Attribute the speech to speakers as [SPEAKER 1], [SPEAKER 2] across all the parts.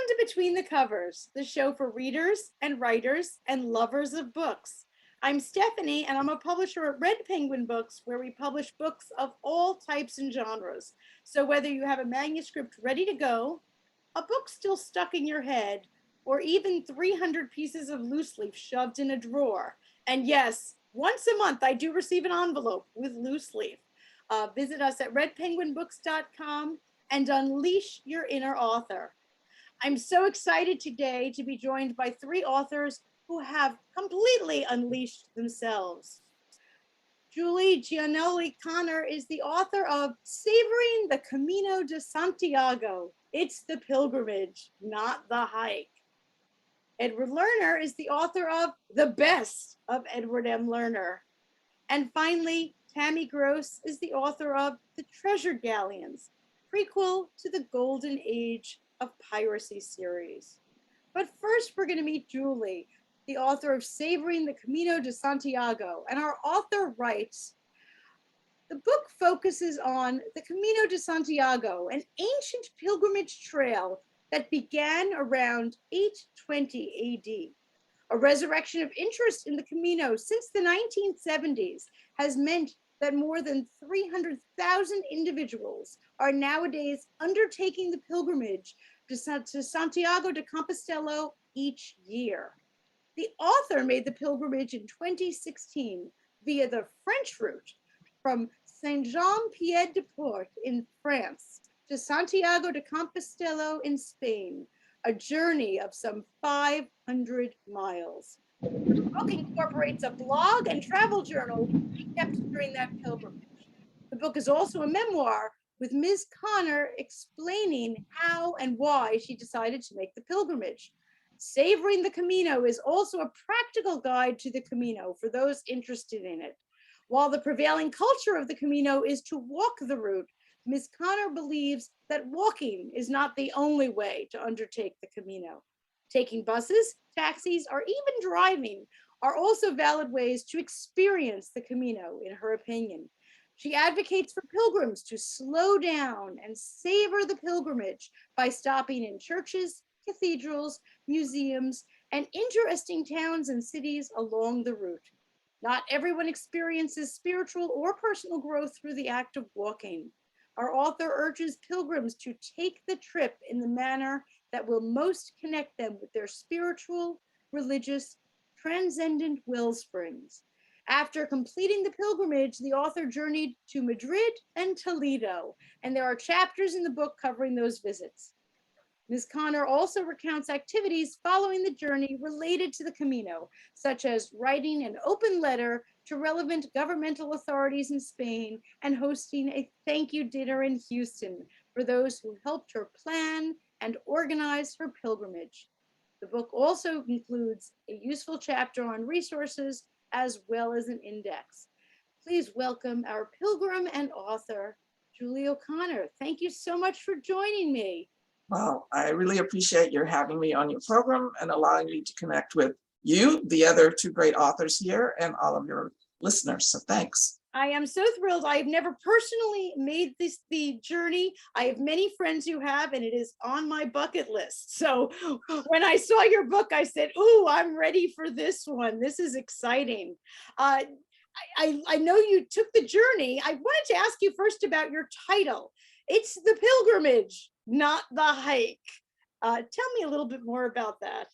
[SPEAKER 1] to Between the Covers, the show for readers and writers and lovers of books. I'm Stephanie, and I'm a publisher at Red Penguin Books, where we publish books of all types and genres. So whether you have a manuscript ready to go, a book still stuck in your head, or even 300 pieces of loose leaf shoved in a drawer. And yes, once a month I do receive an envelope with loose leaf. Visit us at redpenguinbooks.com and unleash your inner author. I'm so excited today to be joined by three authors who have completely unleashed themselves. Julie Gianelloni-Connor is the author of Savoring the Camino de Santiago. It's the pilgrimage, not the hike. Edward Lerner is the author of The Best of Edward M. Lerner. And finally, Tammy is the author of The Treasure Galleons, prequel to the Golden Age of Pyracy series. But first, we're going to meet Julie, the author of Savoring the Camino de Santiago. And our author writes, the book focuses on the Camino de Santiago, an ancient pilgrimage trail that began around 820 AD. A resurrection of interest in the Camino since the 1970s has meant that more than 300,000 individuals are nowadays undertaking the pilgrimage to Santiago de Compostela each year. The author made the pilgrimage in 2016 via the French route from Saint-Jean-Pied-de-Port in France to Santiago de Compostela in Spain, a journey of some 500 miles. The book incorporates a blog and travel journal he kept during that pilgrimage. The book is also a memoir with Ms. Connor explaining how and why she decided to make the pilgrimage. Savoring the Camino is also a practical guide to the Camino for those interested in it. While the prevailing culture of the Camino is to walk the route, Ms. Connor believes that walking is not the only way to undertake the Camino. Taking buses, taxis, or even driving are also valid ways to experience the Camino, in her opinion. She advocates for pilgrims to slow down and savor the pilgrimage by stopping in churches, cathedrals, museums, and interesting towns and cities along the route. Not everyone experiences spiritual or personal growth through the act of walking. Our author urges pilgrims to take the trip in the manner that will most connect them with their spiritual, religious, transcendent wellsprings. After completing the pilgrimage, the author journeyed to Madrid and Toledo, and there are chapters in the book covering those visits. Ms. Connor also recounts activities following the journey related to the Camino, such as writing an open letter to relevant governmental authorities in Spain and hosting a thank you dinner in Houston for those who helped her plan and organize her pilgrimage. The book also includes a useful chapter on resources as well as an index. Please welcome our pilgrim and author, Julie O'Connor. Thank you so much for joining me.
[SPEAKER 2] Well, I really appreciate your having me on your program and allowing me to connect with you, the other two great authors here, and all of your listeners. So thanks.
[SPEAKER 1] I am so thrilled. I have never personally made the journey. I have many friends who have, and it is on my bucket list. So when I saw your book, I said, "Ooh, I'm ready for this one. This is exciting." I know you took the journey. I wanted to ask you first about your title. It's The Pilgrimage, not the hike. Tell me a little bit more about that.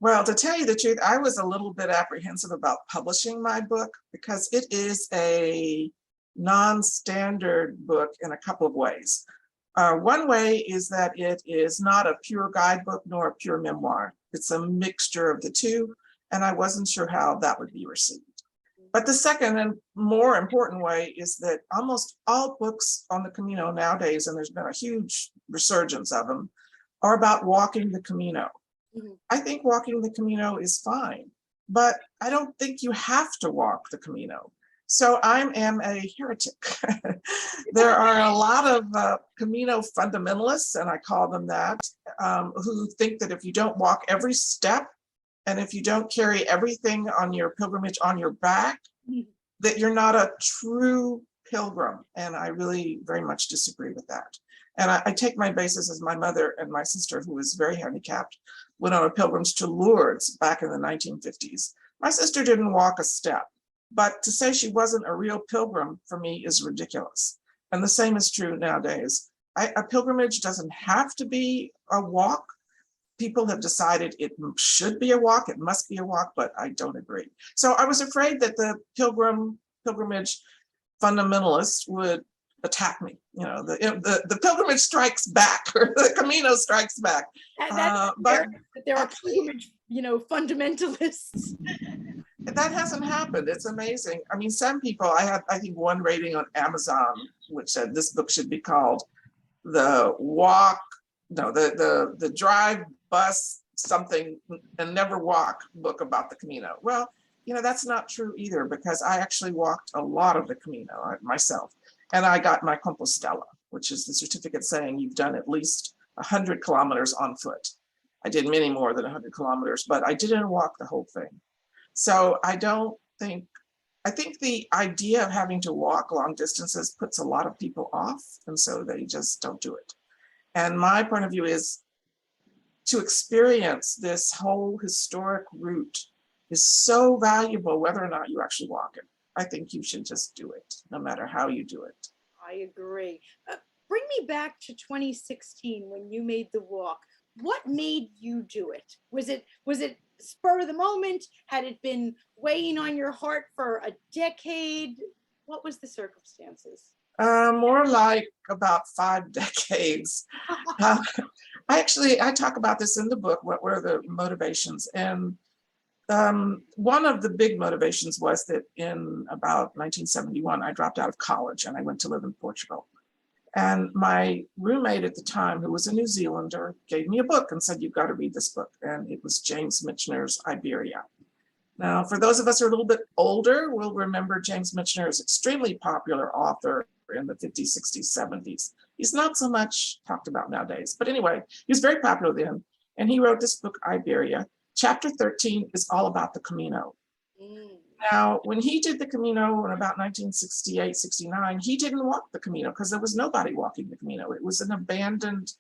[SPEAKER 2] Well, to tell you the truth, I was a little bit apprehensive about publishing my book because it is a non-standard book in a couple of ways. One way is that it is not a pure guidebook nor a pure memoir. It's a mixture of the two, and I wasn't sure how that would be received. But the second and more important way is that almost all books on the Camino nowadays, and there's been a huge resurgence of them, are about walking the Camino. Mm-hmm. I think walking the Camino is fine, but I don't think you have to walk the Camino. So I am a heretic. There are a lot of Camino fundamentalists, and I call them that, who think that if you don't walk every step, and if you don't carry everything on your pilgrimage on your back, that you're not a true pilgrim. And I really very much disagree with that. And I take my basis as my mother and my sister, who was very handicapped, went on a pilgrimage to Lourdes back in the 1950s. My sister didn't walk a step, but to say she wasn't a real pilgrim for me is ridiculous. And the same is true nowadays. A pilgrimage doesn't have to be a walk. People have decided it should be a walk, it must be a walk, but I don't agree. So I was afraid that the pilgrimage fundamentalists would attack me. You know, the pilgrimage strikes back, or the Camino strikes back.
[SPEAKER 1] But there are pilgrimage, fundamentalists.
[SPEAKER 2] That hasn't happened. It's amazing. I mean, some people, I had, I think, one rating on Amazon, which said this book should be called the drive, bus, something, and never walk book about the Camino. Well, that's not true either, because I actually walked a lot of the Camino myself. And I got my Compostela, which is the certificate saying you've done at least 100 kilometers on foot. I did many more than 100 kilometers, but I didn't walk the whole thing. So I think the idea of having to walk long distances puts a lot of people off, and so they just don't do it. And my point of view is to experience this whole historic route is so valuable, whether or not you actually walk it. I think you should just do it, no matter how you do it.
[SPEAKER 1] I agree. Bring me back to 2016 when you made the walk. What made you do it? Was it spur of the moment? Had it been weighing on your heart for a decade? What was the circumstances?
[SPEAKER 2] More like about 5 decades. I talk about this in the book, what were the motivations. And one of the big motivations was that in about 1971, I dropped out of college and I went to live in Portugal. And my roommate at the time, who was a New Zealander, gave me a book and said, you've got to read this book. And it was James Michener's Iberia. Now, for those of us who are a little bit older, we'll remember James Michener is an extremely popular author in the 50s, 60s, 70s. He's not so much talked about nowadays. But anyway, he was very popular then. And he wrote this book, Iberia. Chapter 13 is all about the Camino. Now, when he did the Camino in about 1968, 69, he didn't walk the Camino because there was nobody walking the Camino. It was an abandoned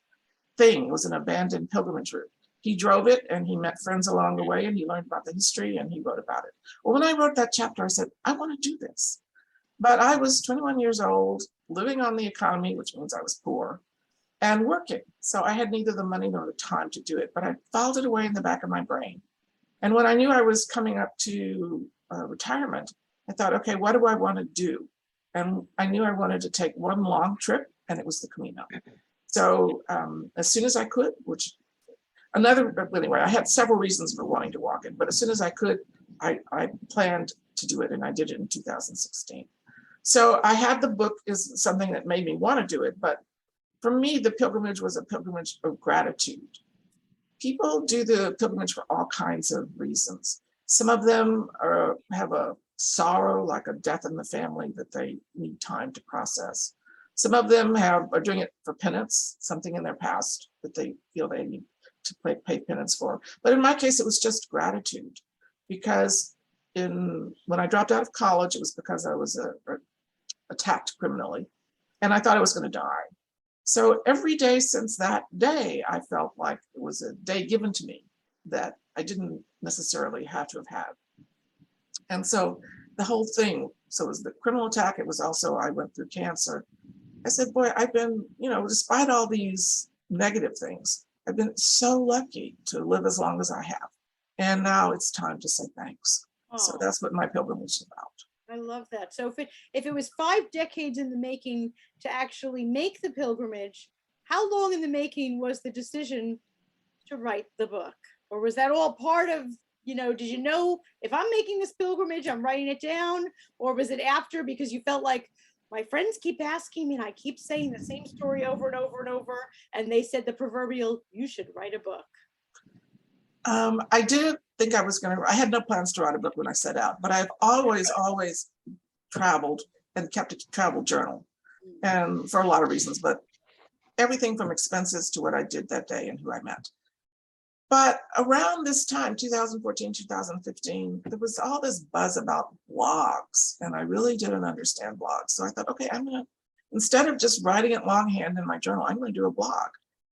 [SPEAKER 2] thing. It was an abandoned pilgrimage route. He drove it and he met friends along the way and he learned about the history and he wrote about it. Well, when I wrote that chapter, I said, I want to do this. But I was 21 years old, living on the economy, which means I was poor, and working. So I had neither the money nor the time to do it, but I filed it away in the back of my brain. And when I knew I was coming up to retirement, I thought, okay, what do I want to do? And I knew I wanted to take one long trip, and it was the Camino. So as soon as I could, anyway, I had several reasons for wanting to walk it, but as soon as I could, I planned to do it, and I did it in 2016. So I had the book is something that made me want to do it, but for me, the pilgrimage was a pilgrimage of gratitude. People do the pilgrimage for all kinds of reasons. Some of them have a sorrow, like a death in the family that they need time to process. Some of them are doing it for penance, something in their past that they feel they need to pay penance for. But in my case, it was just gratitude, because when I dropped out of college, it was because I was attacked criminally, and I thought I was going to die. So every day since that day, I felt like it was a day given to me that I didn't necessarily have to have had. And so the whole thing, so it was the criminal attack. It was also, I went through cancer. I said, boy, I've been, despite all these negative things, I've been so lucky to live as long as I have. And now it's time to say thanks. Oh. So that's what my pilgrimage is about.
[SPEAKER 1] I love that. So if it was 5 decades in the making to actually make the pilgrimage, how long in the making was the decision to write the book? Or was that all part of, did you know if I'm making this pilgrimage, I'm writing it down? Or was it after because you felt like my friends keep asking me and I keep saying the same story over and over and over, and they said the proverbial, you should write a book?
[SPEAKER 2] I didn't think I had no plans to write a book when I set out, but I've always traveled and kept a travel journal, and for a lot of reasons, but everything from expenses to what I did that day and who I met. But around this time, 2014, 2015, there was all this buzz about blogs, and I really didn't understand blogs. So I thought, okay, I'm going to instead of just writing it longhand in my journal, I'm going to do a blog.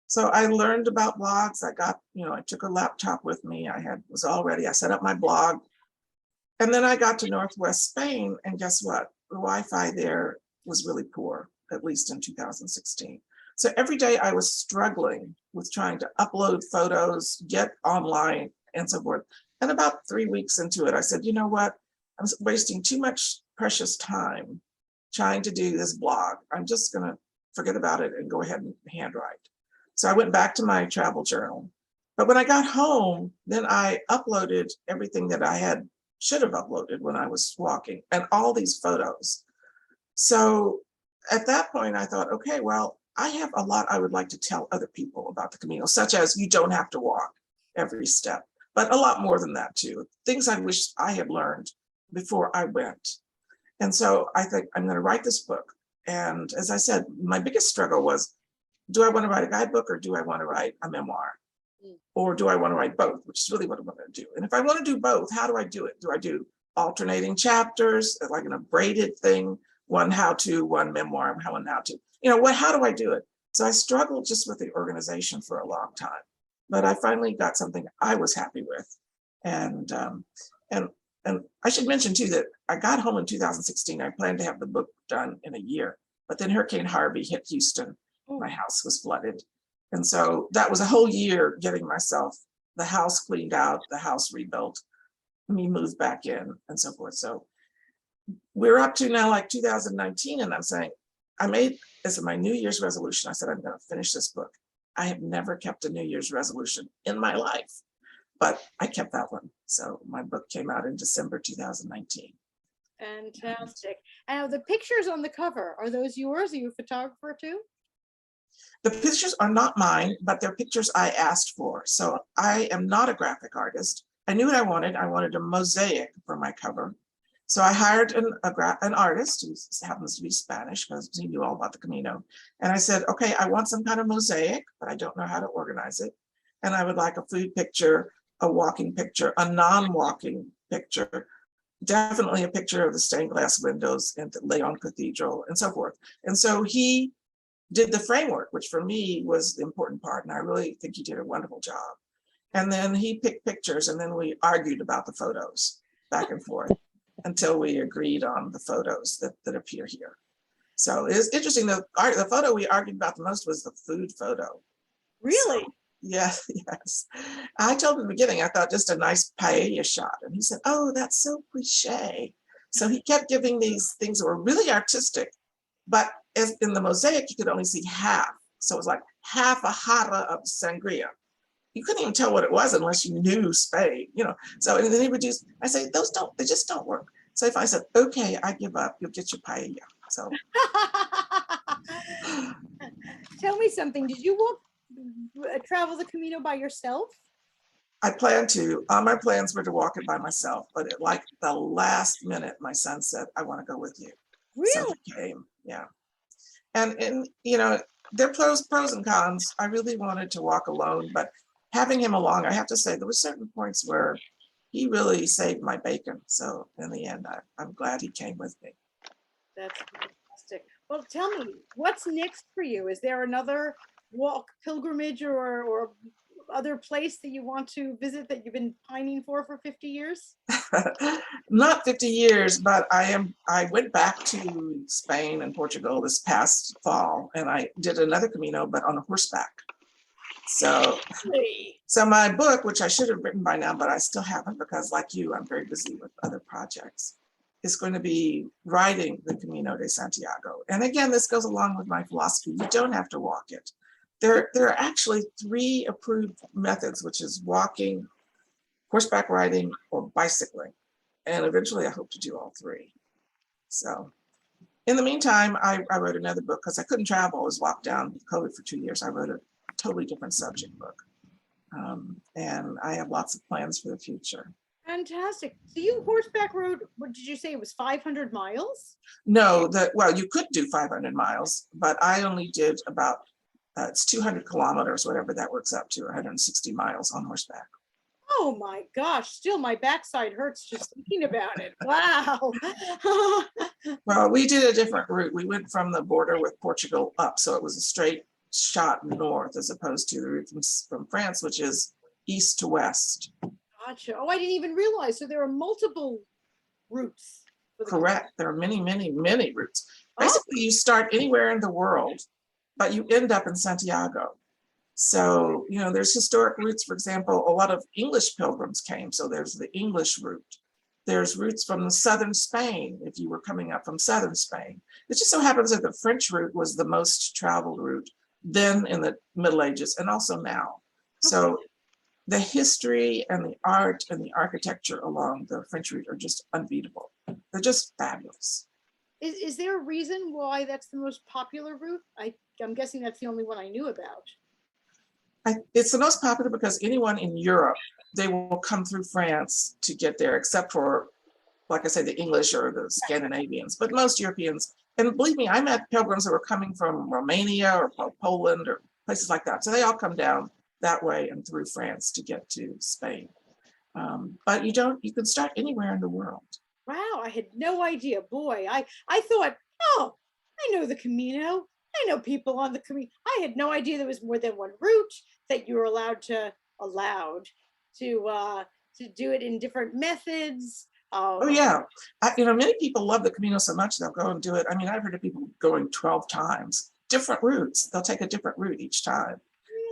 [SPEAKER 2] So I learned about blogs. I got, I took a laptop with me. Was all ready. I set up my blog. And then I got to Northwest Spain, and guess what? The Wi-Fi there was really poor, at least in 2016. So every day I was struggling with trying to upload photos, get online, and so forth. And about 3 weeks into it, I said, you know what? I'm wasting too much precious time trying to do this blog. I'm just going to forget about it and go ahead and handwrite. So I went back to my travel journal. But when I got home, then I uploaded everything that I should have uploaded when I was walking, and all these photos. So at that point, I thought, okay, well, I have a lot I would like to tell other people about the Camino, such as you don't have to walk every step, but a lot more than that too. Things I wish I had learned before I went. And so I think I'm going to write this book. And as I said, my biggest struggle was, do I want to write a guidebook or do I want to write a memoir? Or do I want to write both, which is really what I want to do. And if I want to do both, how do I do it? Do I do alternating chapters, like in a braided thing, one how-to, one memoir, one how-to? How do I do it? So I struggled just with the organization for a long time, but I finally got something I was happy with. And I should mention too that I got home in 2016. I planned to have the book done in a year, but then Hurricane Harvey hit Houston. My house was flooded. And so that was a whole year getting the house cleaned out, the house rebuilt, me moved back in and so forth. So we're up to now like 2019, and I'm saying, I made as my New Year's resolution, I said, I'm going to finish this book. I have never kept a New Year's resolution in my life, but I kept that one. So my book came out in December 2019.
[SPEAKER 1] Fantastic. And the pictures on the cover, are those yours? Are you a photographer too?
[SPEAKER 2] The pictures are not mine, but they're pictures I asked for. So I am not a graphic artist. I knew what I wanted. I wanted a mosaic for my cover. So I hired an artist who happens to be Spanish because he knew all about the Camino. And I said, okay, I want some kind of mosaic, but I don't know how to organize it. And I would like a food picture, a walking picture, a non-walking picture, definitely a picture of the stained glass windows in the Leon Cathedral and so forth. And so he did the framework, which for me was the important part. And I really think he did a wonderful job. And then he picked pictures, and then we argued about the photos back and forth until we agreed on the photos that appear here. So it's interesting. The photo we argued about the most was the food photo.
[SPEAKER 1] Really?
[SPEAKER 2] So, yes. I told him in the beginning, I thought just a nice paella shot. And he said, oh, that's so cliche. So he kept giving these things that were really artistic, but as in the mosaic, you could only see half. So it was like half a jarra of sangria. You couldn't even tell what it was unless you knew Spain, So and then he would use, I say, they just don't work. So if I said, okay, I give up, you'll get your paella. So.
[SPEAKER 1] Tell me something. Did you travel the Camino by yourself?
[SPEAKER 2] I plan to. All my plans were to walk it by myself, but at like the last minute, my son said, I want to go with you.
[SPEAKER 1] Really?
[SPEAKER 2] So he came, yeah. And there are pros and cons. I really wanted to walk alone, but having him along, I have to say, there were certain points where he really saved my bacon. So in the end, I'm glad he came with me.
[SPEAKER 1] That's fantastic. Well, tell me, what's next for you? Is there another walk, pilgrimage, or other place that you want to visit that you've been pining for 50 years?
[SPEAKER 2] Not 50 years, but I went back to Spain and Portugal this past fall, and I did another Camino, but on a horseback. So my book, which I should have written by now, but I still haven't because like you, I'm very busy with other projects, is going to be riding the Camino de Santiago. And again, this goes along with my philosophy. You don't have to walk it. There are actually 3 approved methods, which is walking, horseback riding, or bicycling. And eventually I hope to do all 3. So in the meantime, I wrote another book because I couldn't travel. I was locked down with COVID for 2 years. I wrote a totally different subject book. And I have lots of plans for the future.
[SPEAKER 1] Fantastic. So you horseback rode, what did you say, it was 500 miles?
[SPEAKER 2] No, well, you could do 500 miles, but I only did about, it's 200 kilometers, whatever that works out to, 160 miles on horseback.
[SPEAKER 1] Oh my gosh, still my backside hurts just thinking about it. Wow.
[SPEAKER 2] Well, we did a different route. We went from the border with Portugal up, so it was a straight shot north as opposed to the route from France, which is east to west.
[SPEAKER 1] Gotcha. Oh, I didn't even realize. So there are multiple routes for the
[SPEAKER 2] Correct. There are many, many, many routes.
[SPEAKER 1] Oh,
[SPEAKER 2] Basically, you start anywhere in the world, but you end up in Santiago. So, there's historic routes. For example, a lot of English pilgrims came. So there's the English route. There's routes from the southern Spain, if you were coming up from southern Spain. It just so happens that the French route was the most traveled route then in the Middle Ages and also now. So the history and the art and the architecture along the French route are just unbeatable. They're just fabulous.
[SPEAKER 1] is there a reason why that's the most popular route? I'm guessing that's the only one I knew about.
[SPEAKER 2] It's the most popular because anyone in Europe, they will come through France to get there, except for, like I said, the English or the Scandinavians, but most Europeans. And believe me, I met pilgrims that were coming from Romania or Poland or places like that. So they all come down that way and through France to get to Spain. But you can start anywhere in the world.
[SPEAKER 1] Wow, I had no idea. Boy, I thought, oh, I know the Camino. I know people on the Camino. I had no idea there was more than one route, that you were allowed to do it in different methods.
[SPEAKER 2] Oh yeah, many people love the Camino so much they'll go and do it. I mean, I've heard of people going 12 times, different routes. They'll take a different route each time.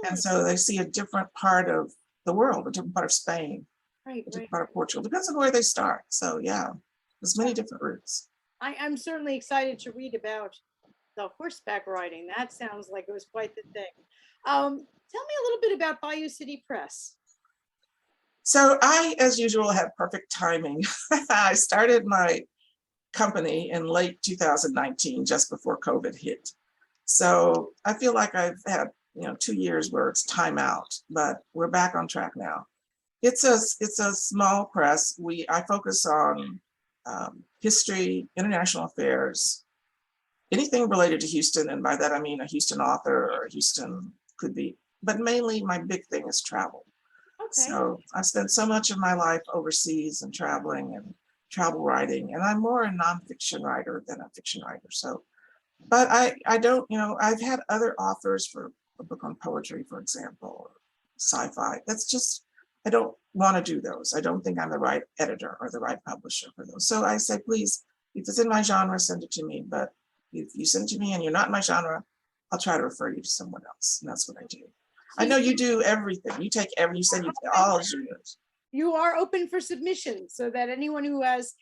[SPEAKER 2] And so they see a different part of the world, a different part of Spain,
[SPEAKER 1] Right,
[SPEAKER 2] a different
[SPEAKER 1] right.
[SPEAKER 2] part of Portugal. Depends on where they start. So yeah, there's many different routes.
[SPEAKER 1] I'm certainly excited to read about the horseback riding. That sounds like it was quite the thing. Tell me a little bit about Bayou City Press.
[SPEAKER 2] So I, as usual, had perfect timing. I started my company in late 2019, just before COVID hit. So I feel like I've had 2 years where it's time out, but we're back on track now. It's a small press. I focus on history, international affairs, anything related to Houston, and by that I mean a Houston author or a Houston could be, but mainly my big thing is travel.
[SPEAKER 1] Okay.
[SPEAKER 2] So I've spent so much of my life overseas and traveling and travel writing, and I'm more a nonfiction writer than a fiction writer. So, but I don't, I've had other authors for a book on poetry, for example, or sci-fi. That's just, I don't want to do those. I don't think I'm the right editor or the right publisher for those. So I say, please, if it's in my genre, send it to me. But if you send it to me and you're not in my genre, I'll try to refer you to someone else. And that's what I do. I know you do everything. You said you take all genres.
[SPEAKER 1] You are open for submissions, so that anyone who has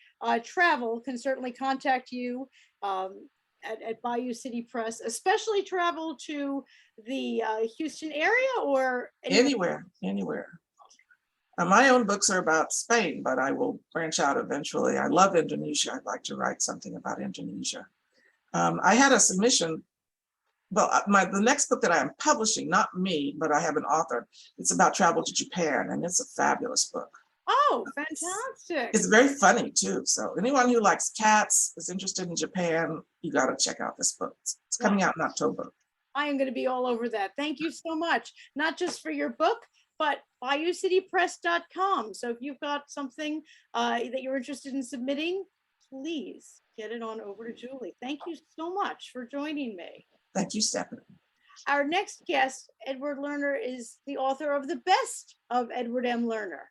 [SPEAKER 1] travel can certainly contact you at Bayou City Press, especially travel to the Houston area or
[SPEAKER 2] Anywhere. My own books are about Spain, but I will branch out eventually. I love Indonesia. I'd like to write something about Indonesia. I had a submission. Well, the next book that I am publishing, not me, but I have an author, it's about travel to Japan, and it's a fabulous book.
[SPEAKER 1] Oh, fantastic.
[SPEAKER 2] It's very funny too. So anyone who likes cats, is interested in Japan, you got to check out this book. It's coming out in October.
[SPEAKER 1] I am going to be all over that. Thank you so much, not just for your book, but BayouCityPress.com. So if you've got something that you're interested in submitting, please get it on over to Julie. Thank you so much for joining me.
[SPEAKER 2] Thank you, Stephanie.
[SPEAKER 1] Our next guest, Edward Lerner, is the author of The Best of Edward M. Lerner.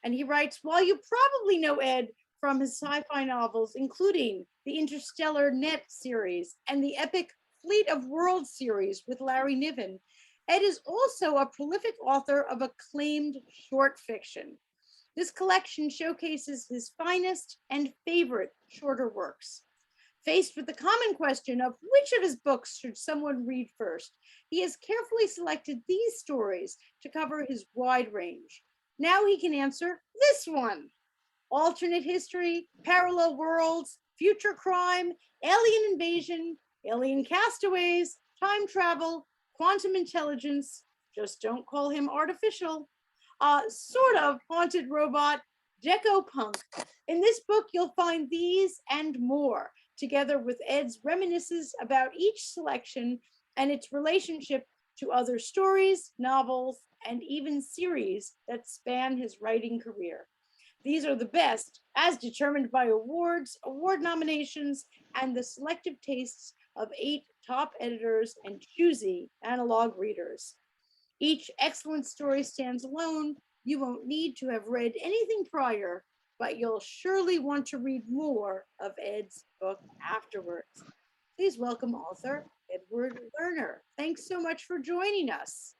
[SPEAKER 1] And he writes, while you probably know Ed from his sci-fi novels, including the Interstellar Net series and the epic Fleet of Worlds series with Larry Niven, Ed is also a prolific author of acclaimed short fiction. This collection showcases his finest and favorite shorter works. Faced with the common question of which of his books should someone read first, he has carefully selected these stories to cover his wide range. Now he can answer this one. Alternate history, parallel worlds, future crime, alien invasion, alien castaways, time travel, quantum intelligence, just don't call him artificial, sort of haunted robot, deco punk. In this book, you'll find these and more, together with Ed's reminiscences about each selection and its relationship to other stories, novels, and even series that span his writing career. These are the best, as determined by awards, award nominations, and the selective tastes of 8 top editors and choosy analog readers. Each excellent story stands alone. You won't need to have read anything prior, but you'll surely want to read more of Ed's book afterwards. Please welcome author Edward Lerner. Thanks so much for joining us.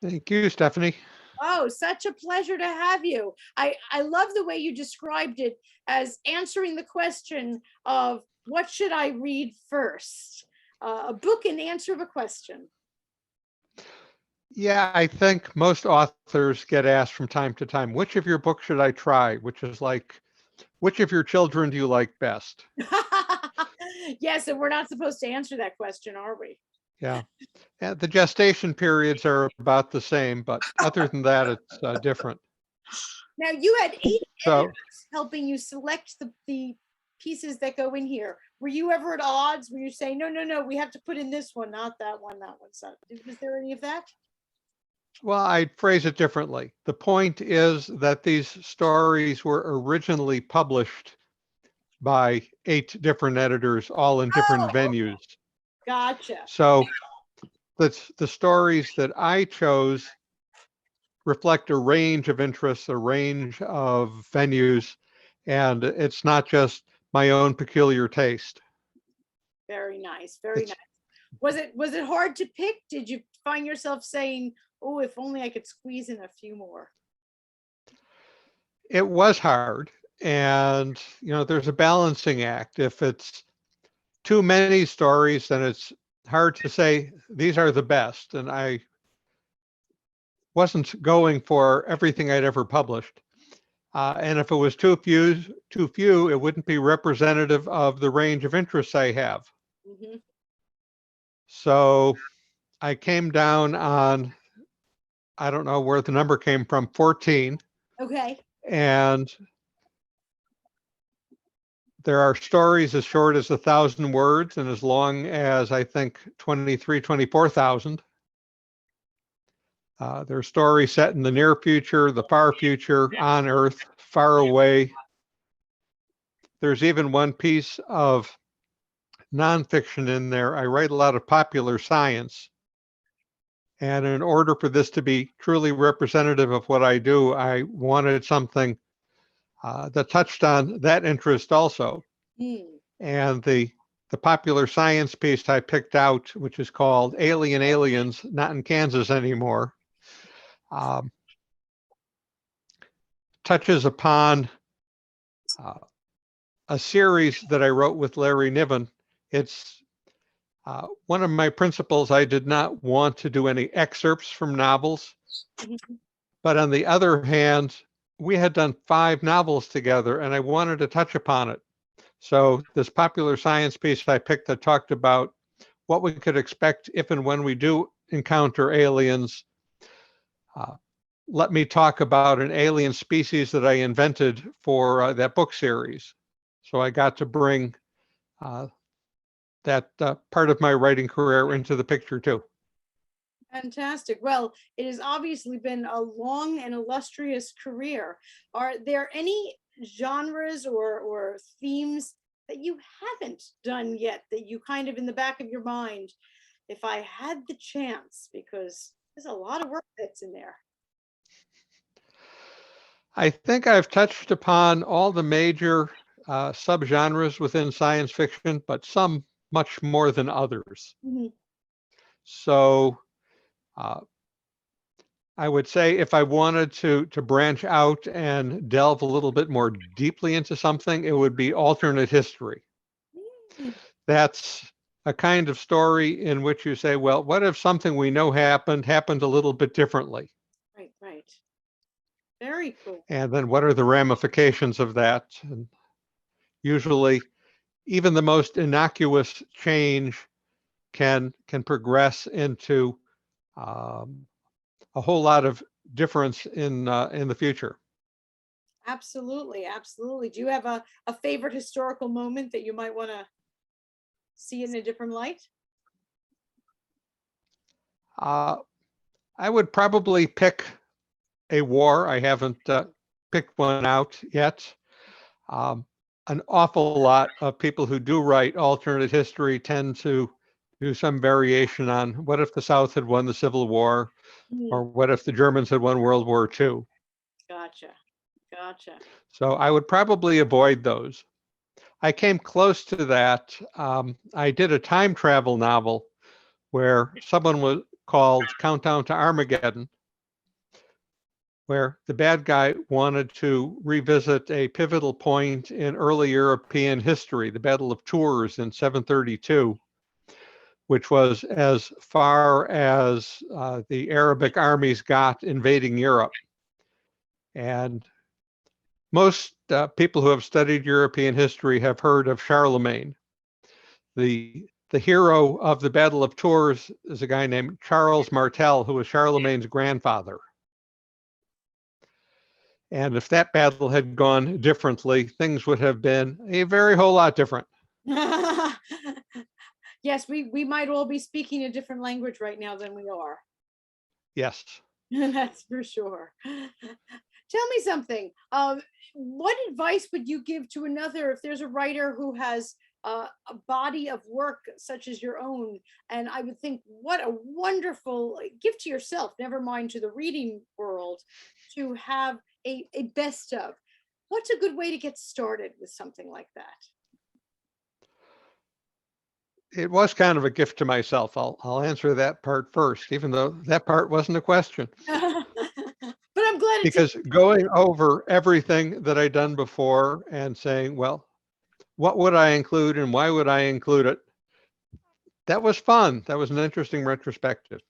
[SPEAKER 3] Thank you, Stephanie.
[SPEAKER 1] Oh, such a pleasure to have you. I love the way you described it as answering the question of what should I read first? A book in answer of a question.
[SPEAKER 3] Yeah, I think most authors get asked from time to time, which of your books should I try? Which is like, which of your children do you like best?
[SPEAKER 1] Yes, and we're not supposed to answer that question, are we?
[SPEAKER 3] Yeah. And the gestation periods are about the same, but other than that, it's different.
[SPEAKER 1] Now, you had 8
[SPEAKER 3] So
[SPEAKER 1] editors helping you select the pieces that go in here. Were you ever at odds? Were you saying, no, no, no, we have to put in this one, not that one, that one? So, was there any of that?
[SPEAKER 3] well, I'd phrase it differently. The point is that these stories were originally published by 8 different editors, all in different
[SPEAKER 1] Oh,
[SPEAKER 3] venues.
[SPEAKER 1] gotcha.
[SPEAKER 3] So the stories that I chose reflect a range of interests, a range of venues, and it's not just my own peculiar taste.
[SPEAKER 1] Very nice. Very
[SPEAKER 3] It's,
[SPEAKER 1] nice. Was it hard to pick? Did you find yourself saying, oh, if only I could squeeze in a few more?
[SPEAKER 3] it was hard, and there's a balancing act. If it's too many stories, then it's hard to say these are the best, and I wasn't going for everything I'd ever published. And if it was too few, it wouldn't be representative of the range of interests I have.
[SPEAKER 1] Mm-hmm.
[SPEAKER 3] So I came down on, I don't know where the number came from, 14.
[SPEAKER 1] Okay.
[SPEAKER 3] And there are stories as short as 1,000 words and as long as I think 24,000. There are stories set in the near future, the far future, on Earth, far away. There's even one piece of nonfiction in there. I write a lot of popular science. And in order for this to be truly representative of what I do, I wanted something that touched on that interest also. And the popular science piece I picked out, which is called Aliens, Not in Kansas Anymore, touches upon a series that I wrote with Larry Niven. It's one of my principles. I did not want to do any excerpts from novels. But on the other hand, we had done 5 novels together and I wanted to touch upon it. So this popular science piece I picked that talked about what we could expect if and when we do encounter aliens. Let me talk about an alien species that I invented for that book series. So I got to bring that part of my writing career into the picture too.
[SPEAKER 1] Fantastic. Well, it has obviously been a long and illustrious career. Are there any genres or themes that you haven't done yet that you kind of in the back of your mind, if I had the chance, because there's a lot of work that's in there?
[SPEAKER 3] I think I've touched upon all the major subgenres within science fiction, but some much more than others.
[SPEAKER 1] Mm-hmm.
[SPEAKER 3] So I would say if I wanted to branch out and delve a little bit more deeply into something, it would be alternate history.
[SPEAKER 1] Mm-hmm.
[SPEAKER 3] That's a kind of story in which you say, well, what if something we know happened a little bit differently?
[SPEAKER 1] Right, right. Very cool.
[SPEAKER 3] And then what are the ramifications of that? And usually, even the most innocuous change can progress into a whole lot of difference in the future.
[SPEAKER 1] Absolutely, absolutely. Do you have a favorite historical moment that you might want to see in a different light?
[SPEAKER 3] I would probably pick a war. I haven't picked one out yet. An awful lot of people who do write alternate history tend to do some variation on what if the South had won the Civil War, or what if the Germans had won World War II.
[SPEAKER 1] Gotcha. Gotcha.
[SPEAKER 3] So I would probably avoid those. I came close to that. I did a time travel novel where someone was called Countdown to Armageddon, where the bad guy wanted to revisit a pivotal point in early European history, the Battle of Tours in 732, which was as far as the Arabic armies got invading Europe. And most people who have studied European history have heard of Charlemagne. The hero of the Battle of Tours is a guy named Charles Martel, who was Charlemagne's grandfather. And if that battle had gone differently, things would have been a very whole lot different.
[SPEAKER 1] Yes, we might all be speaking a different language right now than we are.
[SPEAKER 3] Yes.
[SPEAKER 1] That's for sure. Tell me something. What advice would you give to another if there's a writer who has a body of work such as your own? And I would think, what a wonderful gift to yourself, never mind to the reading world, to have a best of. What's a good way to get started with something like that?
[SPEAKER 3] It was kind of a gift to myself. I'll answer that part first, even though that part wasn't a question.
[SPEAKER 1] But I'm glad it's
[SPEAKER 3] Because going over everything that I'd done before and saying, well, what would I include and why would I include it? That was fun. That was an interesting retrospective.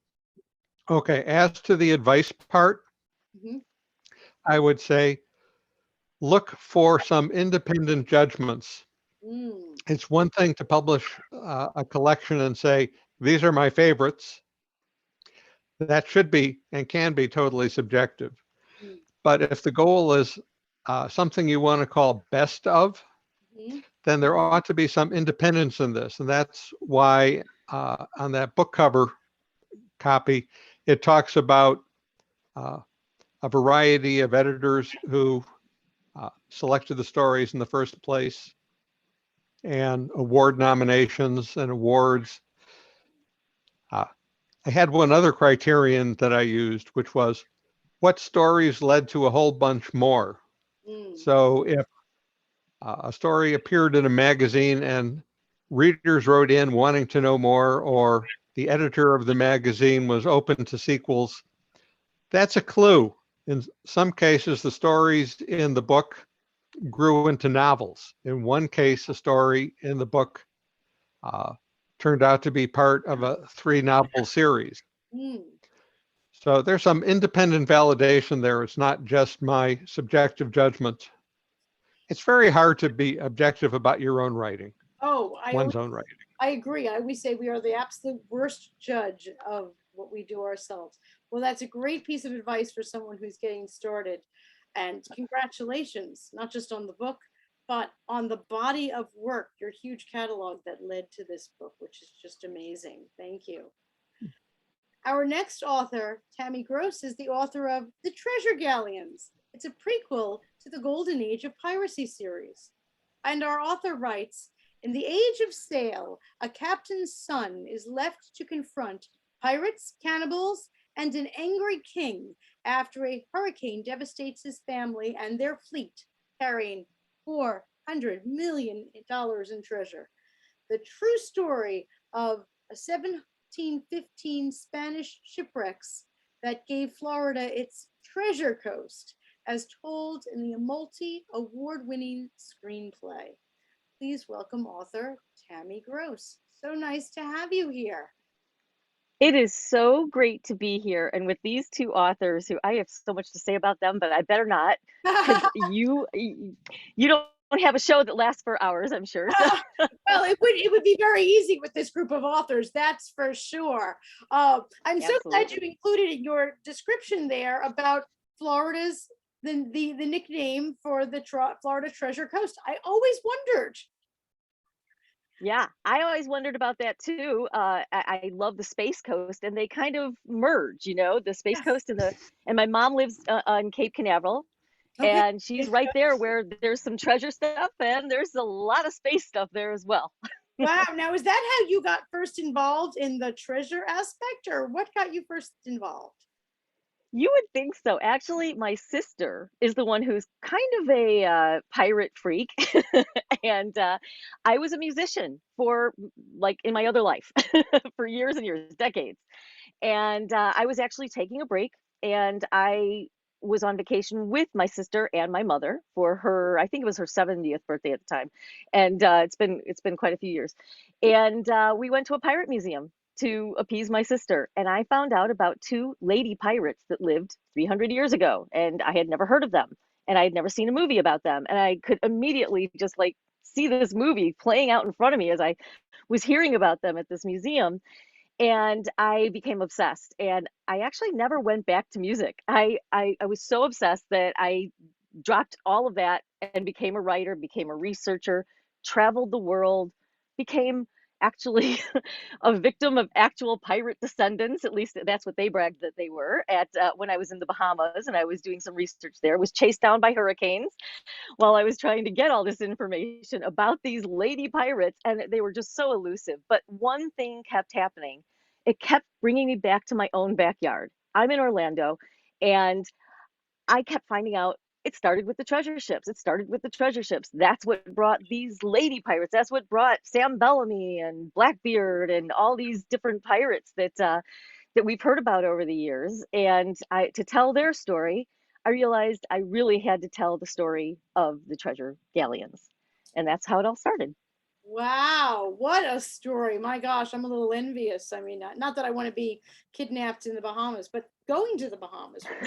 [SPEAKER 3] Okay, as to the advice part, I would say look for some independent judgments. It's one thing to publish a collection and say, these are my favorites. That should be and can be totally subjective. But if the goal is something you want to call best of, then there ought to be some independence in this. And that's why on that book cover copy, it talks about a variety of editors who selected the stories in the first place, and award nominations and awards. I had one other criterion that I used, which was what stories led to a whole bunch more. So if a story appeared in a magazine and readers wrote in wanting to know more, or the editor of the magazine was open to sequels, that's a clue. In some cases, the stories in the book grew into novels. In one case, a story in the book turned out to be part of a 3-novel series. So there's some independent validation there. It's not just my subjective judgment. It's very hard to be objective about your own writing. One's own writing.
[SPEAKER 1] I agree. I always say we are the absolute worst judge of what we do ourselves. Well, that's a great piece of advice for someone who's getting started. And congratulations, not just on the book, but on the body of work, your huge catalog that led to this book, which is just amazing. Thank you. Our next author, Tammy Gross, is the author of The Treasure Galleons. It's a prequel to the Golden Age of Piracy series. And our author writes, in the age of sail, a captain's son is left to confront pirates, cannibals, and an angry king after a hurricane devastates his family and their fleet, carrying $400 million in treasure. The true story of a 1715 Spanish shipwrecks that gave Florida its treasure coast, as told in the multi-award-winning screenplay. Please welcome author Tammy Gross. So nice to have you here.
[SPEAKER 4] It is so great to be here, and with these two authors who I have so much to say about them, but I better not, because you don't have a show that lasts for hours, I'm sure. So.
[SPEAKER 1] Well, it would be very easy with this group of authors, that's for sure. I'm so glad you included in your description there about Florida's the nickname for the Florida Treasure Coast. I always wondered.
[SPEAKER 4] Yeah, I always wondered about that too. I love the Space Coast, and they kind of merge, the Space
[SPEAKER 1] Yes.
[SPEAKER 4] Coast and my mom lives on Cape Canaveral,
[SPEAKER 1] Okay.
[SPEAKER 4] and she's right there where there's some treasure stuff and there's a lot of space stuff there as well.
[SPEAKER 1] Wow. Now, is that how you got first involved in the treasure aspect, or what got you first involved?
[SPEAKER 4] You would think so. Actually, my sister is the one who's kind of a pirate freak, and I was a musician for like in my other life for years and years, decades. And I was actually taking a break, and I was on vacation with my sister and my mother for her, I think it was her 70th birthday at the time, and it's been quite a few years. And we went to a pirate museum to appease my sister, and I found out about two lady pirates that lived 300 years ago, and I had never heard of them, and I had never seen a movie about them, and I could immediately just like see this movie playing out in front of me as I was hearing about them at this museum, and I became obsessed. And I actually never went back to music. I was so obsessed that I dropped all of that and became a writer, became a researcher, traveled the world, became actually a victim of actual pirate descendants. At least that's what they bragged that they were at when I was in the Bahamas and I was doing some research there. Was chased down by hurricanes while I was trying to get all this information about these lady pirates, and they were just so elusive. But one thing kept happening. It kept bringing me back to my own backyard. I'm in Orlando, and I kept finding out it started with the treasure ships. It started with the treasure ships. That's what brought these lady pirates. That's what brought Sam Bellamy and Blackbeard and all these different pirates that we've heard about over the years. And to tell their story, I realized I really had to tell the story of the treasure galleons. And that's how it all started.
[SPEAKER 1] Wow, what a story. My gosh, I'm a little envious. I mean, not that I want to be kidnapped in the Bahamas, but going to the Bahamas would be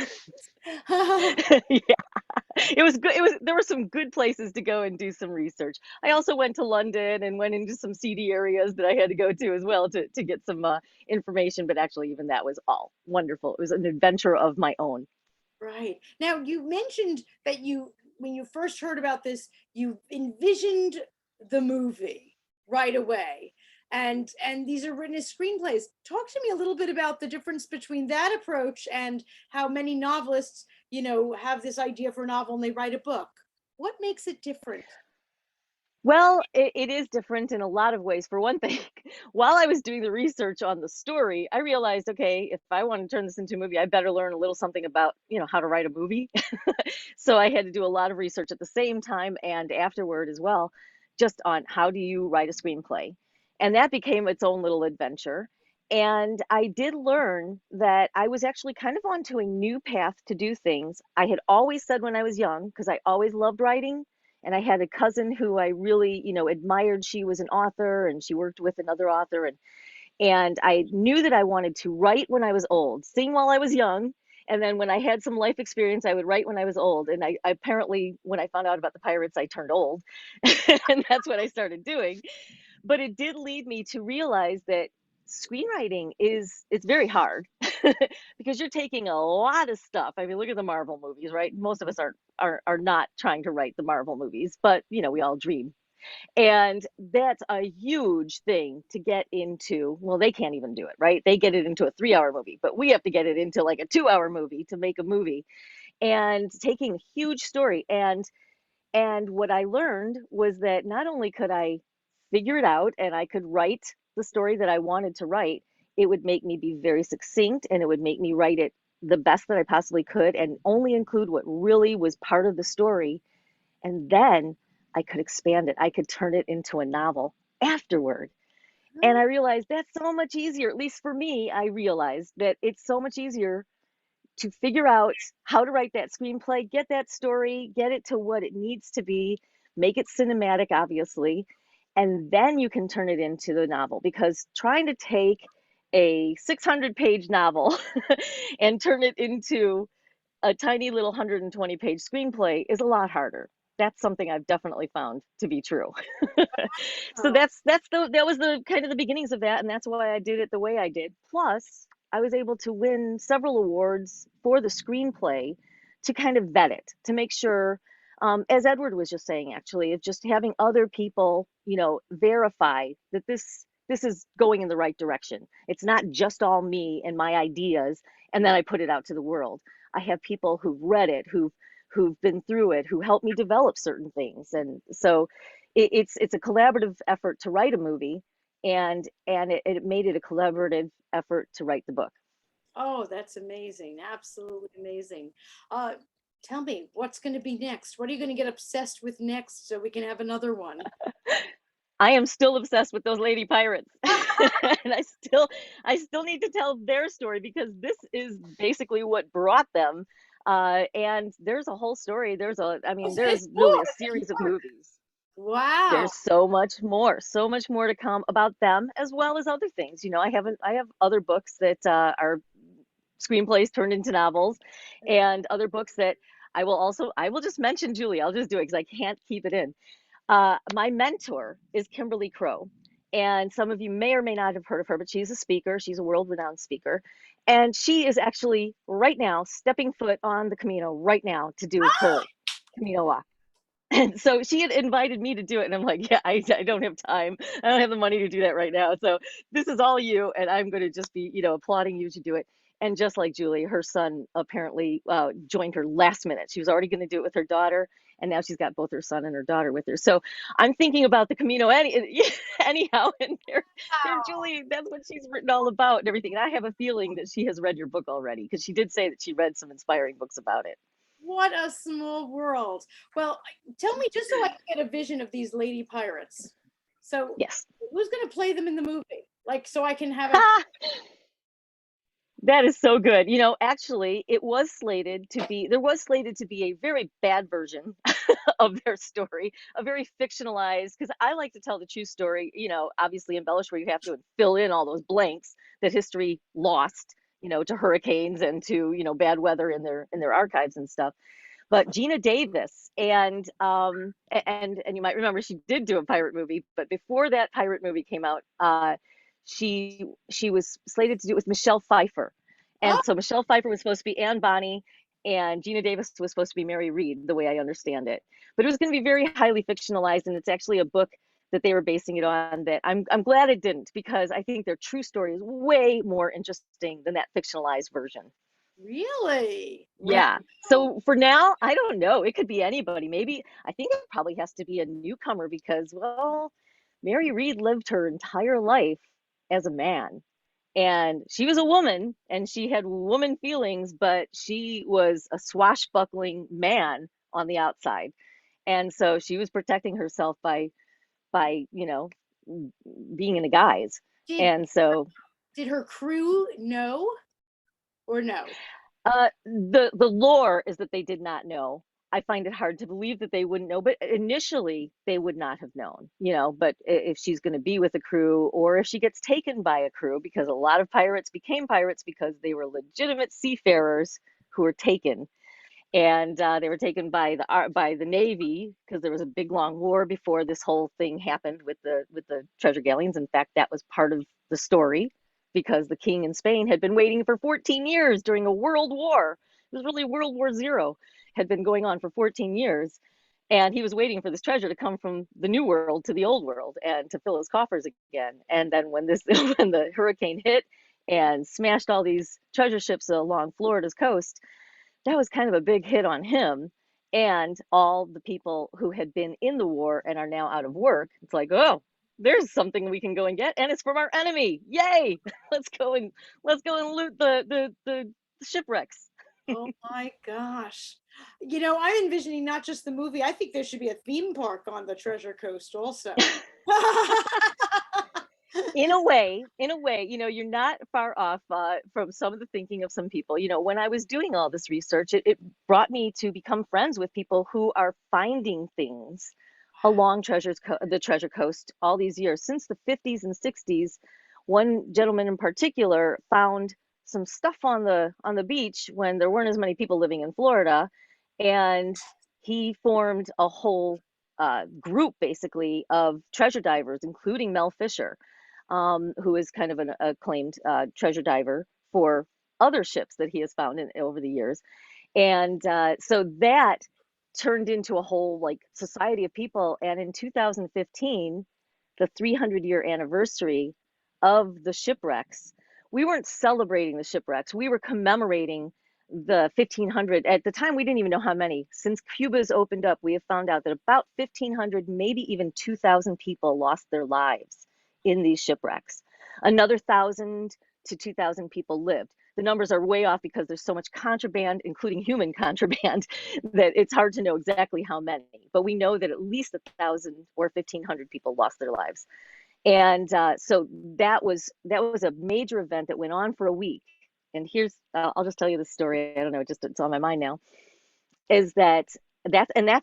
[SPEAKER 1] nice.
[SPEAKER 4] Yeah, it was good. There were some good places to go and do some research. I also went to London and went into some seedy areas that I had to go to as well to get some information. But actually, even that was all wonderful. It was an adventure of my own.
[SPEAKER 1] Right. Now, you mentioned that when you first heard about this, you envisioned the movie right away. And these are written as screenplays. Talk to me a little bit about the difference between that approach and how many novelists, have this idea for a novel and they write a book. What makes it different?
[SPEAKER 4] Well, it is different in a lot of ways. For one thing, while I was doing the research on the story, I realized, okay, if I want to turn this into a movie, I better learn a little something about, how to write a movie. So I had to do a lot of research at the same time and afterward as well, just on how do you write a screenplay. And that became its own little adventure. And I did learn that I was actually kind of onto a new path to do things. I had always said when I was young, because I always loved writing, and I had a cousin who I really, admired. She was an author and she worked with another author, and I knew that I wanted to write when I was old, sing while I was young, and then when I had some life experience, I would write when I was old. And I apparently, when I found out about the pirates, I turned old, and that's what I started doing. But it did lead me to realize that screenwriting it's very hard because you're taking a lot of stuff. I mean, look at the Marvel movies, right? Most of us are not trying to write the Marvel movies, but we all dream. And that's a huge thing to get into. Well, they can't even do it, right? They get it into a 3-hour movie, but we have to get it into like a 2-hour movie to make a movie, and taking a huge story. And what I learned was that not only could I figure it out and I could write the story that I wanted to write, it would make me be very succinct, and it would make me write it the best that I possibly could and only include what really was part of the story. And then I could expand it. I could turn it into a novel afterward. And I realized that's so much easier. At least for me, I realized that it's so much easier to figure out how to write that screenplay, get that story, get it to what it needs to be, make it cinematic, obviously, and then you can turn it into the novel. Because trying to take a 600-page novel and turn it into a tiny little 120-page screenplay is a lot harder. That's something I've definitely found to be true. So
[SPEAKER 1] Oh,
[SPEAKER 4] that was the kind of the beginnings of that, and that's why I did it the way I did. Plus, I was able to win several awards for the screenplay to kind of vet it, to make sure as Edward was just saying, actually, of just having other people, verify that this is going in the right direction. It's not just all me and my ideas, and then I put it out to the world. I have people who've read it, who've been through it, who helped me develop certain things, and so it's a collaborative effort to write a movie, and it made it a collaborative effort to write the book.
[SPEAKER 1] Oh, that's amazing. Absolutely amazing. Uh, Tell me, what's going to be next? What are you going to get obsessed with next so we can have another one?
[SPEAKER 4] I am still obsessed with those lady pirates. And I still need to tell their story because this is basically what brought them. And there's a whole story.
[SPEAKER 1] It's
[SPEAKER 4] There's
[SPEAKER 1] more.
[SPEAKER 4] really a series of movies.
[SPEAKER 1] Wow.
[SPEAKER 4] There's so much more to come about them as well as other things. I have other books that are screenplays turned into novels, and other books that I will just mention Julie. I'll just do it because I can't keep it in. My mentor is Kimberly Crow. And some of you may or may not have heard of her, but she's a speaker. She's a world renowned speaker. And she is actually right now stepping foot on the Camino right now to do her Camino walk. And so she had invited me to do it. And I'm like, yeah, I don't have time. I don't have the money to do that right now. So this is all you. And I'm going to just be, applauding you to do it. And just like Julie, her son apparently joined her last minute. She was already going to do it with her daughter. And now she's got both her son and her daughter with her. So I'm thinking about the Camino anyhow. And there, Julie, that's what she's written all about and everything. And I have a feeling that she has read your book already because she did say that she read some inspiring books about it.
[SPEAKER 1] What a small world. Well, tell me just so I can get a vision of these lady pirates. So,
[SPEAKER 4] Yes.
[SPEAKER 1] who's going to play them in the movie? Like, so I can have a.
[SPEAKER 4] That is so good. Actually, there was slated to be a very bad version of their story, a very fictionalized, because I like to tell the true story, obviously embellish where you have to fill in all those blanks that history lost, to hurricanes and to, bad weather in their archives and stuff. But Gina Davis and you might remember she did do a pirate movie, but before that pirate movie came out, she was slated to do it with Michelle Pfeiffer.
[SPEAKER 1] Oh,
[SPEAKER 4] And so Michelle Pfeiffer was supposed to be Anne Bonny and Gina Davis was supposed to be Mary Read, the way I understand it. But it was going to be very highly fictionalized, and it's actually a book that they were basing it on that I'm glad it didn't, because I think their true story is way more interesting than that fictionalized version.
[SPEAKER 1] really?
[SPEAKER 4] Yeah. So for now, I don't know. It could be anybody. Maybe I think it probably has to be a newcomer because, well, Mary Read lived her entire life as a man. And she was a woman and she had woman feelings, but she was a swashbuckling man on the outside. And so she was protecting herself by being in a guise.
[SPEAKER 1] Did
[SPEAKER 4] And so
[SPEAKER 1] did her crew know or no?
[SPEAKER 4] the lore is that they did not know. I find it hard to believe that they wouldn't know, but initially they would not have known. But if she's going to be with a crew or if she gets taken by a crew, because a lot of pirates became pirates because they were legitimate seafarers who were taken, and they were taken by the Navy because there was a big long war before this whole thing happened with the treasure galleons. In fact, that was part of the story because the king in Spain had been waiting for 14 years during a world war. It was really World War Zero, had been going on for 14 years. And he was waiting for this treasure to come from the new world to the old world and to fill his coffers again. And then when when the hurricane hit and smashed all these treasure ships along Florida's coast, that was kind of a big hit on him and all the people who had been in the war and are now out of work. It's like, oh, there's something we can go and get, and it's from our enemy. Yay! let's go and loot the shipwrecks.
[SPEAKER 1] Oh my gosh. I'm envisioning not just the movie. I think there should be a theme park on the Treasure Coast also.
[SPEAKER 4] In a way, you're not far off from some of the thinking of some people. When I was doing all this research, it brought me to become friends with people who are finding things along the Treasure Coast all these years. Since the 50s and 60s, one gentleman in particular found some stuff on the beach when there weren't as many people living in Florida, and he formed a whole group basically of treasure divers, including Mel Fisher, who is kind of an acclaimed treasure diver for other ships that he has found over the years. And so that turned into a whole like society of people. And in 2015, the 300-year anniversary of the shipwrecks, we weren't celebrating the shipwrecks. We were commemorating the 1,500. At the time, we didn't even know how many. Since Cuba's opened up, we have found out that about 1,500, maybe even 2,000 people lost their lives in these shipwrecks. Another 1,000 to 2,000 people lived. The numbers are way off because there's so much contraband, including human contraband, that it's hard to know exactly how many. But we know that at least 1,000 or 1,500 people lost their lives. And so that was a major event that went on for a week. And here's, I'll just tell you the story. I don't know, it's on my mind now. Is that's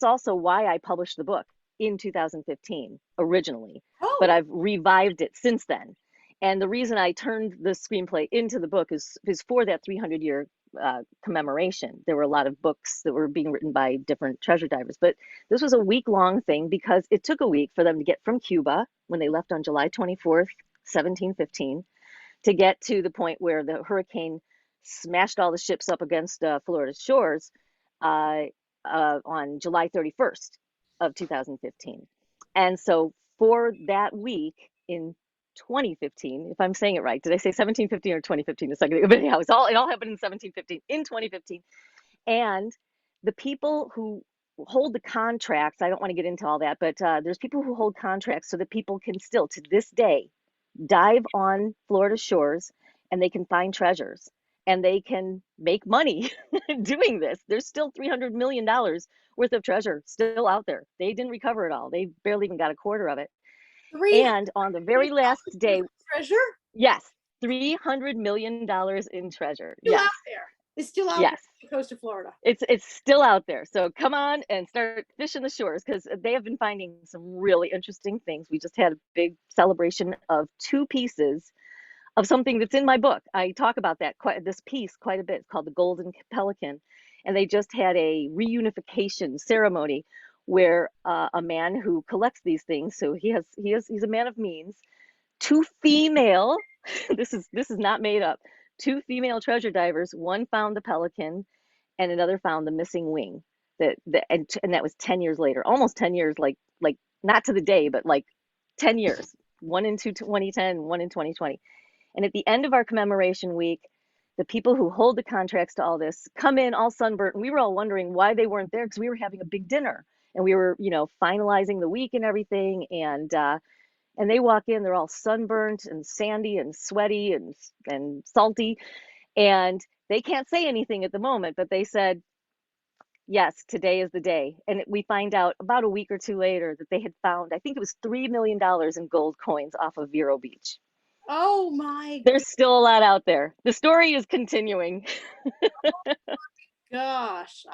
[SPEAKER 4] also why I published the book in 2015 originally, but I've revived it since then. And the reason I turned the screenplay into the book is for that 300-year commemoration. There were a lot of books that were being written by different treasure divers, but this was a week-long thing because it took a week for them to get from Cuba when they left on July 24th, 1715, to get to the point where the hurricane smashed all the ships up against Florida shores on July 31st of 2015. And so for that week in 2015, if I'm saying it right, did I say 1715 or 2015 a second ago? But anyhow, it all happened in 1715, in 2015. And the people who hold the contracts, I don't want to get into all that, but there's people who hold contracts so that people can still, to this day, dive on Florida shores and they can find treasures and they can make money doing this. There's still $300 million worth of treasure still out there. They didn't recover it all. They barely even got a quarter of it. And on the very last day,
[SPEAKER 1] treasure?
[SPEAKER 4] Yes, $300 million in treasure.
[SPEAKER 1] Still
[SPEAKER 4] Yes.
[SPEAKER 1] out there. It's still out
[SPEAKER 4] Yes.
[SPEAKER 1] there on the coast of Florida.
[SPEAKER 4] It's still out there. So come on and start fishing the shores because they have been finding some really interesting things. We just had a big celebration of 2 pieces of something that's in my book. I talk about this piece quite a bit. It's called the Golden Pelican. And they just had a reunification ceremony where a man who collects these things, so he's a man of means, 2 female, this is not made up, 2 female treasure divers, one found the pelican and another found the missing wing. And that was 10 years later, almost 10 years, like not to the day, but like 10 years, one in 2010, one in 2020. And at the end of our commemoration week, the people who hold the contracts to all this come in all sunburnt, and we were all wondering why they weren't there because we were having a big dinner and we were, finalizing the week and everything. And they walk in, they're all sunburnt and sandy and sweaty and salty, and they can't say anything at the moment, but they said, yes, today is the day. And we find out about a week or 2 later that they had found, I think it was $3 million in gold coins off of Vero Beach.
[SPEAKER 1] Oh my
[SPEAKER 4] There's still a lot out there. The story is continuing.
[SPEAKER 1] gosh.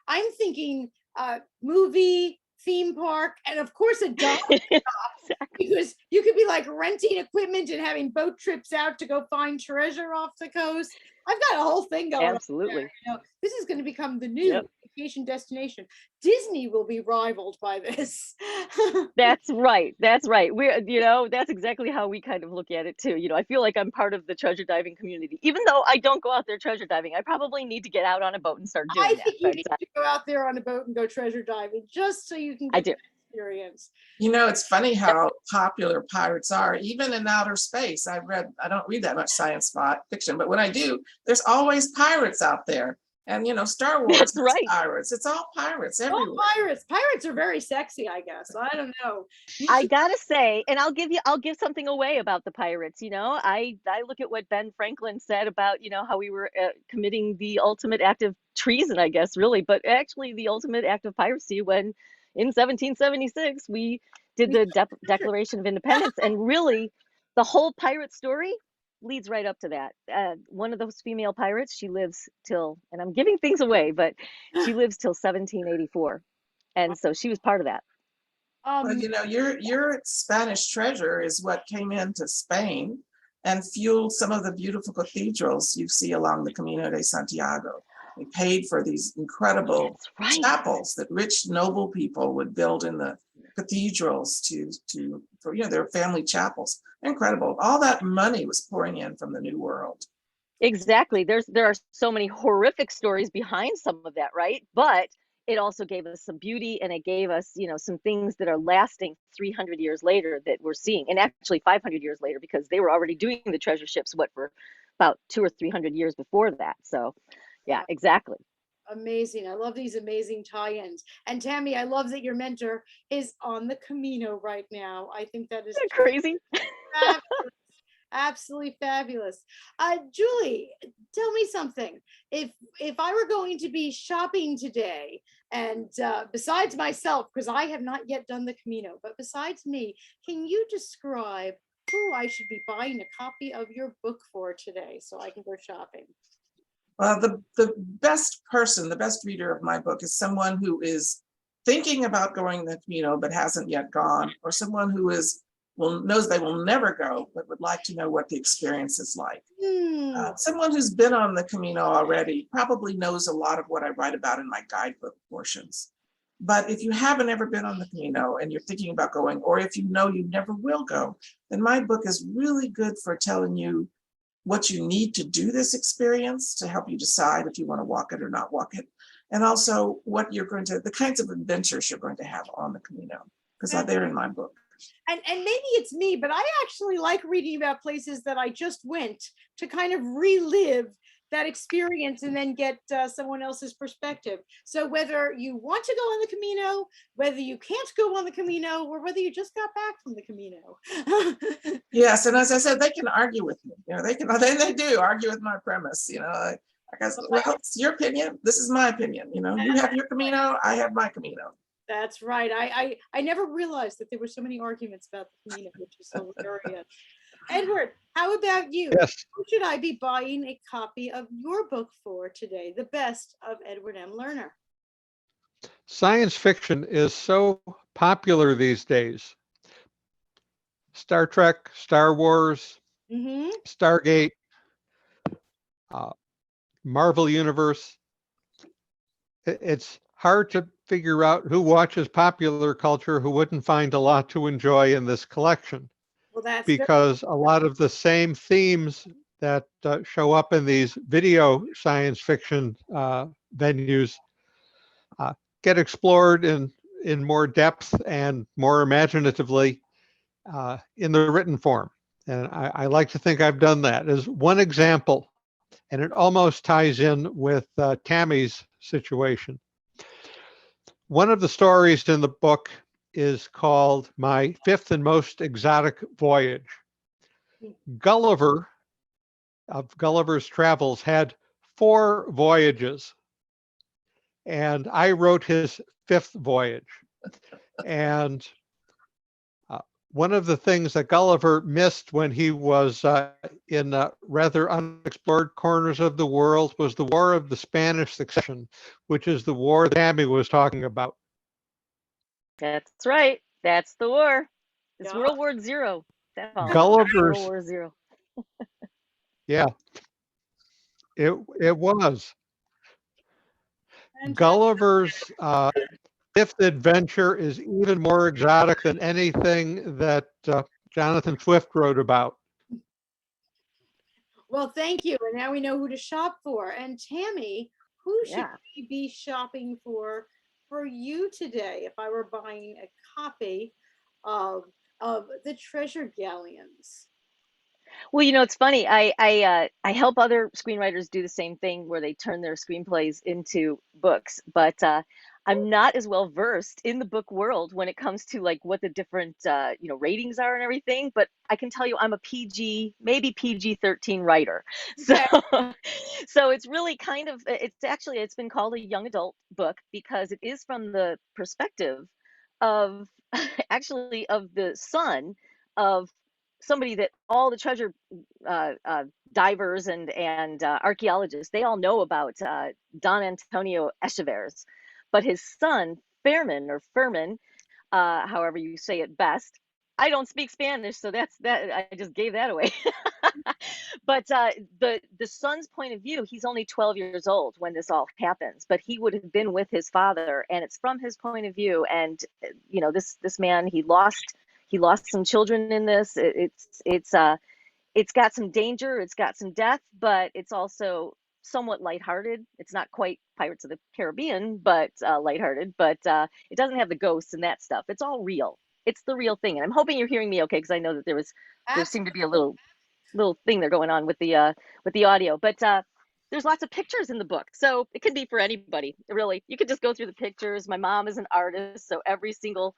[SPEAKER 1] I'm thinking movie, theme park, and of course a dive shop, because you could be like renting equipment and having boat trips out to go find treasure off the coast. I've got a whole thing going
[SPEAKER 4] Absolutely.
[SPEAKER 1] on there. This is going to become the new vacation destination. Disney will be rivaled by this.
[SPEAKER 4] That's right. We're, that's exactly how we kind of look at it too. I feel like I'm part of the treasure diving community. Even though I don't go out there treasure diving, I probably need to get out on a boat and start doing that.
[SPEAKER 1] I think you need to go out there on a boat and go treasure diving just so you can get the experience.
[SPEAKER 2] It's funny how popular pirates are, even in outer space. I don't read that much science fiction, but when I do, there's always pirates out there. And Star Wars,
[SPEAKER 4] That's right.
[SPEAKER 2] Pirates. It's all pirates everywhere.
[SPEAKER 1] All pirates. Pirates are very sexy, I guess. I don't know.
[SPEAKER 4] I gotta say, and I'll give something away about the pirates. I look at what Ben Franklin said about how we were committing the ultimate act of treason, I guess, really, but actually the ultimate act of piracy when in 1776 we did the Declaration of Independence, and really the whole pirate story leads right up to that. One of those female pirates, she lives till, and I'm giving things away, but she lives till 1784. And so she was part of that.
[SPEAKER 2] Well, your Spanish treasure is what came into Spain and fueled some of the beautiful cathedrals you see along the Camino de Santiago. They paid for these incredible chapels that rich, noble people would build in the cathedrals for their family chapels. Incredible. All that money was pouring in from the New World.
[SPEAKER 4] Exactly. There are so many horrific stories behind some of that, right? But it also gave us some beauty, and it gave us, you know, some things that are lasting 300 years later that we're seeing, and actually 500 years later, because they were already doing the treasure ships, what, for about 200 or 300 years before that. So yeah, exactly.
[SPEAKER 1] Amazing. I love these amazing tie-ins. And Tammy, I love that your mentor is on the Camino right now. I think that is
[SPEAKER 4] Isn't that crazy?
[SPEAKER 1] fabulous. Absolutely fabulous. Julie, tell me something. If I were going to be shopping today, and besides myself, because I have not yet done the Camino, but besides me, can you describe who I should be buying a copy of your book for today so I can go shopping?
[SPEAKER 2] The best person, the best reader of my book is someone who is thinking about going the Camino but hasn't yet gone, or someone who knows they will never go but would like to know what the experience is like. Someone who's been on the Camino already probably knows a lot of what I write about in my guidebook portions. But if you haven't ever been on the Camino and you're thinking about going, or if you know you never will go, then my book is really good for telling you what you need to do this experience to help you decide if you want to walk it or not walk it. And also the kinds of adventures you're going to have on the Camino, because they're in my book.
[SPEAKER 1] And maybe it's me, but I actually like reading about places that I just went to kind of relive that experience and then get someone else's perspective. So whether you want to go on the Camino, whether you can't go on the Camino, or whether you just got back from the Camino.
[SPEAKER 2] Yes, and as I said, they can argue with me. You know, they do argue with my premise. You know, I guess, well, it's your opinion. This is my opinion. You know, you have your Camino, I have my Camino.
[SPEAKER 1] That's right. I never realized that there were so many arguments about the Camino, which is hilarious. Edward, how about you?
[SPEAKER 3] Yes.
[SPEAKER 1] Who should I be buying a copy of your book for today, The Best of Edward M. Lerner?
[SPEAKER 3] Science fiction is so popular these days. Star Trek, Star Wars, Stargate, Marvel Universe. It's hard to figure out who watches popular culture who wouldn't find a lot to enjoy in this collection.
[SPEAKER 1] Well, that's
[SPEAKER 3] because a lot of the same themes that show up in these video science fiction venues get explored in more depth and more imaginatively in the written form. And I like to think I've done that as one example, and it almost ties in with Tammy's situation. One of the stories in the book is called My Fifth and Most Exotic Voyage. Gulliver of Gulliver's Travels had 4 voyages, and I wrote his 5th voyage. And one of the things that Gulliver missed when he was in rather unexplored corners of the world was the War of the Spanish Succession, which is the war that Tammy was talking about.
[SPEAKER 4] That's right. That's the war. It's World War Zero.
[SPEAKER 3] Gulliver's
[SPEAKER 4] World War Zero.
[SPEAKER 3] Yeah, it was. Gulliver's 5th adventure is even more exotic than anything that Jonathan Swift wrote about.
[SPEAKER 1] Well, thank you. And now we know who to shop for. And Tammy, who should we be shopping for you today if I were buying a copy of the Treasure Galleons?
[SPEAKER 4] Well, you know, it's funny. I help other screenwriters do the same thing where they turn their screenplays into books, but I'm not as well versed in the book world when it comes to like what the different ratings are and everything. But I can tell you, I'm a PG, maybe PG-13 writer. So so it's really kind of it's been called a young adult book because it is from the perspective of actually of the son of somebody that all the treasure divers and archaeologists, they all know about Don Antonio Echeverres, but his son Fermin, however you say it best. I don't speak Spanish, so that's that. I just gave that away. But the son's point of view, he's only 12 years old when this all happens, but he would have been with his father, and it's from his point of view. And you know, this man, he lost some children in this. It's got some danger, it's got some death, but it's also somewhat lighthearted. It's not quite Pirates of the Caribbean, but lighthearted. But it doesn't have the ghosts and that stuff. It's all real. It's the real thing. And I'm hoping you're hearing me okay, because I know that there seemed to be a little thing there going on with the audio. But there's lots of pictures in the book, so it can be for anybody. Really, you could just go through the pictures. My mom is an artist, so every single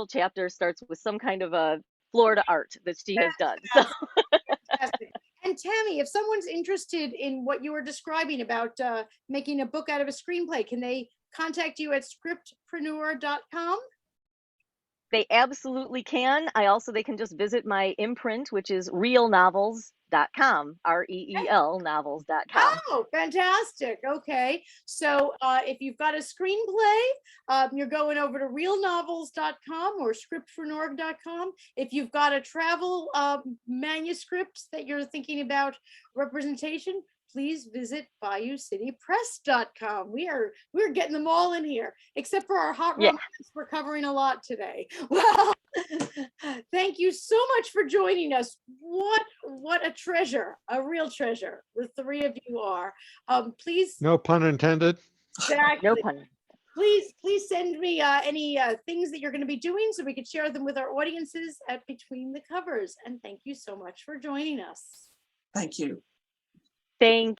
[SPEAKER 4] chapter starts with some kind of a Florida art that she has done. So.
[SPEAKER 1] Fantastic. And Tammy, if someone's interested in what you were describing about making a book out of a screenplay, can they contact you at scriptpreneur.com?
[SPEAKER 4] They absolutely can. They can just visit my imprint, which is reelnovels.com, REEL novels.com.
[SPEAKER 1] Oh, fantastic. Okay. So if you've got a screenplay, you're going over to realnovels.com or scriptpreneur.com. If you've got a travel manuscript that you're thinking about representation, please visit BayouCityPress.com. We're getting them all in here, except for our hot romance. We're covering a lot today. Well, thank you so much for joining us. What a treasure, a real treasure. The three of you are. Please.
[SPEAKER 3] No pun intended.
[SPEAKER 1] Exactly.
[SPEAKER 4] No pun.
[SPEAKER 1] Please send me any things that you're going to be doing so we could share them with our audiences at Between the Covers. And thank you so much for joining us.
[SPEAKER 2] Thank you.
[SPEAKER 4] Thank